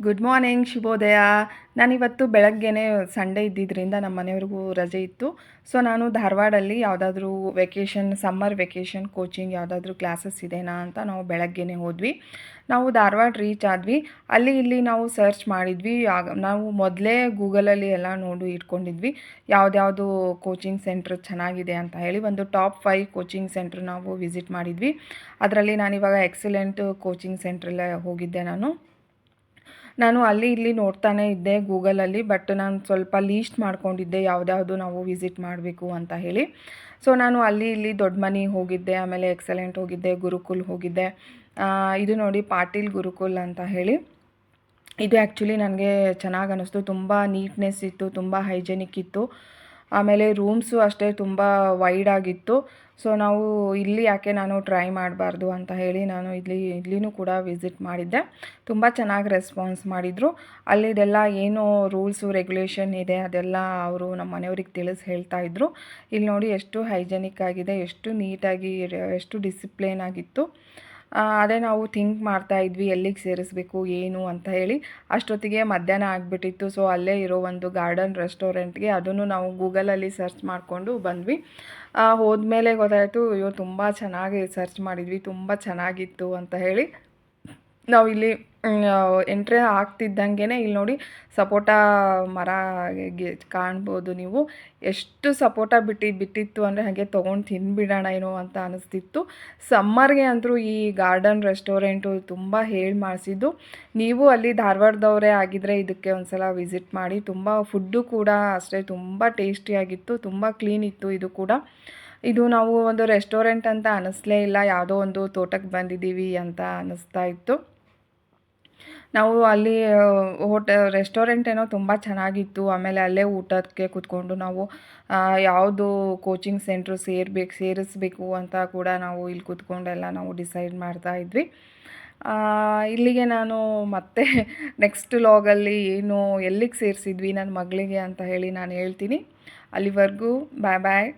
Good morning, ಶುಭೋದಯ. ನಾನಿವತ್ತು ಬೆಳಗ್ಗೆನೇ ಸಂಡೇ ಇದ್ದಿದ್ದರಿಂದ ನಮ್ಮ ಮನೆಯವ್ರಿಗೂ ರಜೆ ಇತ್ತು. ಸೊ ನಾನು ಧಾರವಾಡಲ್ಲಿ ಯಾವುದಾದ್ರೂ ಸಮ್ಮರ್ ವೆಕೇಷನ್ ಕೋಚಿಂಗ್ ಯಾವುದಾದ್ರೂ ಕ್ಲಾಸಸ್ ಇದೆನಾ ಅಂತ ನಾವು ಬೆಳಗ್ಗೆನೇ ಹೋದ್ವಿ. ನಾವು ಧಾರವಾಡ ರೀಚ್ ಆದ್ವಿ. ಅಲ್ಲಿ ಇಲ್ಲಿ ನಾವು ಸರ್ಚ್ ಮಾಡಿದ್ವಿ. ನಾವು ಮೊದಲೇ ಗೂಗಲಲ್ಲಿ ಎಲ್ಲ ನೋಡಿ ಇಟ್ಕೊಂಡಿದ್ವಿ ಯಾವುದ್ಯಾವುದು ಕೋಚಿಂಗ್ ಸೆಂಟ್ರ್ ಚೆನ್ನಾಗಿದೆ ಅಂತ ಹೇಳಿ. ಒಂದು ಟಾಪ್ 5 ಕೋಚಿಂಗ್ ಸೆಂಟ್ರ್ ನಾವು ವಿಸಿಟ್ ಮಾಡಿದ್ವಿ. ಅದರಲ್ಲಿ ನಾನಿವಾಗ ಎಕ್ಸಲೆಂಟ್ ಕೋಚಿಂಗ್ ಸೆಂಟ್ರಲ್ಲೇ ಹೋಗಿದ್ದೆ. ನಾನು ಅಲ್ಲಿ ಇಲ್ಲಿ ನೋಡ್ತಾನೆ ಇದ್ದೆ ಗೂಗಲಲ್ಲಿ. ಬಟ್ ನಾನು ಸ್ವಲ್ಪ ಲೀಸ್ಟ್ ಮಾಡ್ಕೊಂಡಿದ್ದೆ ಯಾವುದ್ಯಾವುದು ನಾವು ವಿಸಿಟ್ ಮಾಡಬೇಕು ಅಂತ ಹೇಳಿ. ಸೊ ನಾನು ಅಲ್ಲಿ ಇಲ್ಲಿ ದೊಡ್ಡ ಮನೆ ಹೋಗಿದ್ದೆ, ಆಮೇಲೆ ಎಕ್ಸಲೆಂಟ್ ಹೋಗಿದ್ದೆ, ಗುರುಕುಲ್ ಹೋಗಿದ್ದೆ. ಇದು ನೋಡಿ ಪಾಟೀಲ್ ಗುರುಕುಲ್ ಅಂತ ಹೇಳಿ. ಇದು ಆ್ಯಕ್ಚುಲಿ ನನಗೆ ಚೆನ್ನಾಗಿ ಅನ್ನಿಸ್ತು. ತುಂಬ ನೀಟ್ನೆಸ್ ಇತ್ತು, ತುಂಬ ಹೈಜೆನಿಕ್ ಇತ್ತು. ಆಮೇಲೆ ರೂಮ್ಸು ಅಷ್ಟೇ ತುಂಬ ವೈಡ್ ಆಗಿತ್ತು. ಸೊ ನಾವು ಇಲ್ಲಿ ಯಾಕೆ ನಾನು ಟ್ರೈ ಮಾಡಬಾರ್ದು ಅಂತ ಹೇಳಿ ನಾನು ಇಲ್ಲಿನೂ ಕೂಡ ವಿಸಿಟ್ ಮಾಡಿದ್ದೆ. ತುಂಬ ಚೆನ್ನಾಗಿ ರೆಸ್ಪಾನ್ಸ್ ಮಾಡಿದರು. ಅಲ್ಲಿದೆಲ್ಲ ಏನು ರೂಲ್ಸು ರೆಗ್ಯುಲೇಷನ್ ಇದೆ ಅದೆಲ್ಲ ಅವರು ನಮ್ಮ ಮನೆಯವ್ರಿಗೆ ತಿಳಿಸಿ ಹೇಳ್ತಾಯಿದ್ರು. ಇಲ್ಲಿ ನೋಡಿ ಎಷ್ಟು ಹೈಜೆನಿಕ್ ಆಗಿದೆ, ಎಷ್ಟು ನೀಟಾಗಿ, ಎಷ್ಟು ಡಿಸಿಪ್ಲಿನ್ ಆಗಿತ್ತು. ಅದೇ ನಾವು ಥಿಂಕ್ ಮಾಡ್ತಾಯಿದ್ವಿ ಎಲ್ಲಿಗೆ ಸೇರಿಸ್ಬೇಕು ಏನು ಅಂತ ಹೇಳಿ. ಅಷ್ಟೊತ್ತಿಗೆ ಮಧ್ಯಾಹ್ನ ಆಗಿಬಿಟ್ಟಿತ್ತು. ಸೊ ಅಲ್ಲೇ ಇರೋ ಒಂದು ಗಾರ್ಡನ್ ರೆಸ್ಟೋರೆಂಟ್ಗೆ ಅದನ್ನು ನಾವು ಗೂಗಲಲ್ಲಿ ಸರ್ಚ್ ಮಾಡಿಕೊಂಡು ಬಂದ್ವಿ. ಹೋದ್ಮೇಲೆ ಗೊತ್ತಾಯಿತು, ಅಯ್ಯೋ ತುಂಬ ಚೆನ್ನಾಗಿ ಸರ್ಚ್ ಮಾಡಿದ್ವಿ, ತುಂಬ ಚೆನ್ನಾಗಿತ್ತು ಅಂತ ಹೇಳಿ. ನಾವು ಇಲ್ಲಿ ಎಂಟ್ರಿ ಆಗ್ತಿದ್ದಂಗೆ ಇಲ್ಲಿ ನೋಡಿ ಸಪೋಟ ಮರ ಕಾಣ್ಬೋದು ನೀವು. ಎಷ್ಟು ಸಪೋಟ ಬಿಟ್ಟಿತ್ತು ಅಂದರೆ ಹಾಗೆ ತೊಗೊಂಡು ತಿಂದುಬಿಡೋಣ ಏನೋ ಅಂತ ಅನಿಸ್ತಿತ್ತು. ಸಮ್ಮರ್ಗೆ ಅಂತೂ ಈ ಗಾರ್ಡನ್ ರೆಸ್ಟೋರೆಂಟು ತುಂಬ ಹೇಳಿ ಮಾಡಿಸಿದ್ದು. ನೀವು ಅಲ್ಲಿ ಧಾರವಾಡದವರೇ ಆಗಿದ್ದರೆ ಇದಕ್ಕೆ ಒಂದು ಸಲ ವಿಸಿಟ್ ಮಾಡಿ. ತುಂಬ ಫುಡ್ಡು ಕೂಡ ಅಷ್ಟೇ ತುಂಬ ಟೇಸ್ಟಿಯಾಗಿತ್ತು, ತುಂಬ ಕ್ಲೀನ್ ಇತ್ತು. ಇದು ಕೂಡ ಇದು ನಾವು ಒಂದು ರೆಸ್ಟೋರೆಂಟ್ ಅಂತ ಅನ್ನಿಸ್ಲೇ ಇಲ್ಲ, ಯಾವುದೋ ಒಂದು ತೋಟಕ್ಕೆ ಬಂದಿದ್ದೀವಿ ಅಂತ ಅನ್ನಿಸ್ತಾ ಇತ್ತು. ನಾವು ಅಲ್ಲಿ ರೆಸ್ಟೋರೆಂಟ್ ಏನೋ ತುಂಬ ಚೆನ್ನಾಗಿತ್ತು. ಆಮೇಲೆ ಅಲ್ಲೇ ಊಟಕ್ಕೆ ಕೂತ್ಕೊಂಡು ನಾವು ಯಾವುದು ಕೋಚಿಂಗ್ ಸೆಂಟ್ರು ಸೇರಿಸ್ಬೇಕು ಅಂತ ಕೂಡ ನಾವು ಇಲ್ಲಿ ಕೂತ್ಕೊಂಡೆಲ್ಲ ನಾವು ಡಿಸೈಡ್ ಮಾಡ್ತಾ ಇದ್ವಿ. ಇಲ್ಲಿಗೆ ನಾನು ಮತ್ತೆ ನೆಕ್ಸ್ಟ್ ಲಾಗಲ್ಲಿ ಎಲ್ಲಿಗೆ ಸೇರಿಸಿದ್ವಿ ನನ್ನ ಮಗಳಿಗೆ ಅಂತ ಹೇಳಿ ನಾನು ಹೇಳ್ತೀನಿ. ಅಲ್ಲಿವರೆಗೂ ಬಾಯ್ ಬಾಯ್.